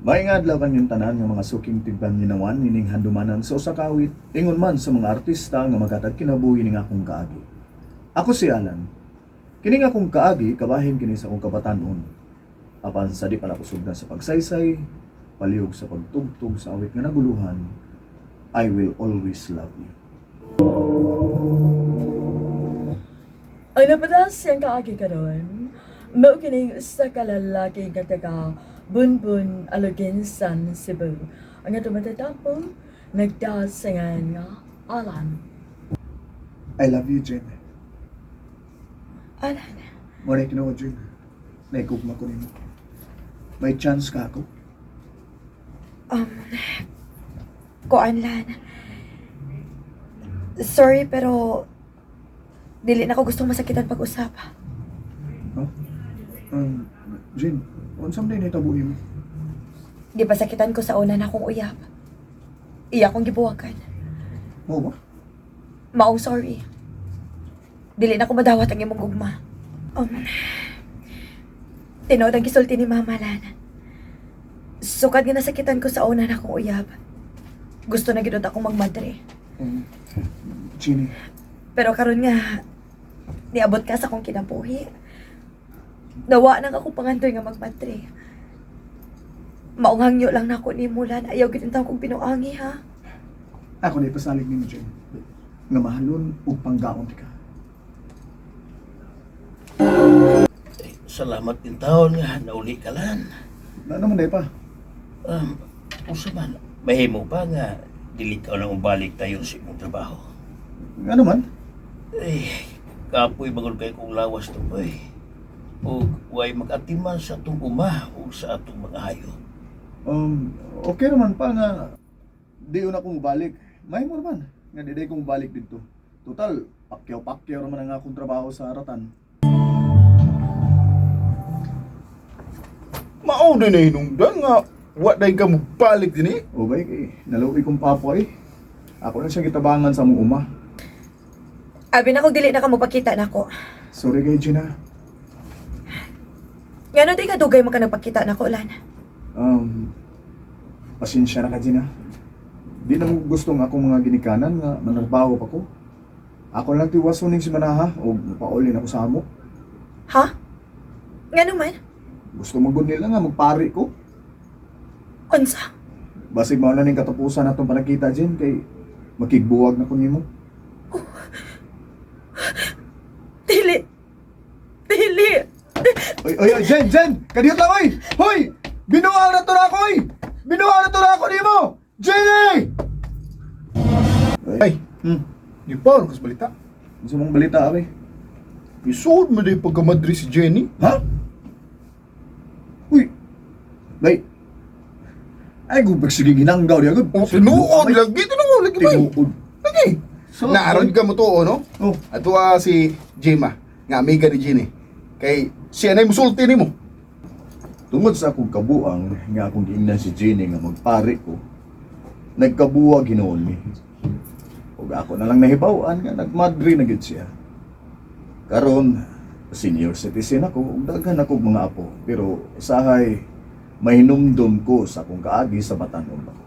Maingad laban yung tanan ng mga suking tigban ginawan nining handumanan sa usa ka awit ingon man sa mga artista nga magatag kinabuhi ning akong kaagi. Ako si Alan. Kining akong kaagi kabahin kini sa akong kabatanon. Apan sa di pala kusog na sa pagsaysay, palihog sa pagtugtog sa awit nga naguluhan, I will always love you. Ang napatas siyang kaagi karon, mao kining usa ka lalaki nga taga Bunbun, Aluginsan, Cebu. Ang ato matatapong nagdasangan nga Alan. I love you, Jen. Alan, Muna kinuha, Jen. Naikugma ko nimo. May chance ka ako. kuan lan. Sorry pero dili na ko gustong masakitan pag-usap. Huh? Jen, unsam din itabuhi mo? Gipasakitan ko sa una na akong uyab. Iya akong gibuwagan. Mo ba? Maong sorry. Dili na ko madawat ang imong gugma. Tinood ang gisulti ni Mama Lan. Sukad nga nasakitan ko sa una na akong uyab. Gusto na gid akong magmadre. Ginny, Pero karon nga niabot ka sa akong kinabuhi. Nawa nang ako pangandoy nga magmadre. Maong hangyo lang na ako ni Mulan. Ayaw gid taw kong pinuangi ha. ako na ipasalig nimo, Jen. Nga mahalon ug panggaon ka. Salamat din taon nga nauli ka lan. Na naman day pa. Usa man, mahimo pa nga dili ka nang balik tayo sa imong trabaho. Nga naman. Kapoy bagol kay kong lawas to boy. O way mag-atiman sa atong uma o sa atong mga hayop. Okay naman pa nga di una kong balik. May mo naman nga di kong balik dito. Total, pakyaw-pakyaw naman ang akong trabaho sa Aratan. Mao din na hinungdan nga wa day ka mo balik din eh. O bay, naluwi kong papo eh. Ako na siya gitabangan sa mong uma. Abi na kung dili na ka mo pakita na ako. Sorry kay Gina. Ngano di ka dugay mo ka nagpakita na ako, Lan? Pasensya na ka, Gina. Di na mo gusto nga akong mga ginikanan nga manarbaho pa ko. Ako lang tiwaso ning si Manaha o paulin ako sa amo. Ha? Ngano man? Gusto magod nila nga magpari ko. Unsa? Basig mao na ning katapusan natong panakita, Jen, kay makigbuwag na ko nimo. Dili. Dili. Oy, Jen! Kadiyot lang, oy! Hoy! Binuha na to na ako, oy! Binuha na to na ako nimo! Jenny! Ay, di pa ano kas balita. Gusto mong balita, abe? Isuod mo day pagkamadri si Jenny. Ha? Uy! Bay! Ay, gubag sige ginanggaw niya. Oh, tinuod lagi, tinuod lagi ba? Tinuod. Lagi. So, Naaron ka mo to, no? Oh, Ato si Jema, nga amiga ni Jenny. Kay siya na musulti nimo. tungod sa akong kabuang nga akong giingnan si Jenny nga magpari ko, nagkabuwag hinoon mi. Ug ako na lang nahibaw-an nga nagmadri na gid siya. Karon, senior citizen ako, ug daghan ako mga apo, pero usahay mahinumdum ko sa akong kaagi sa batanon ako.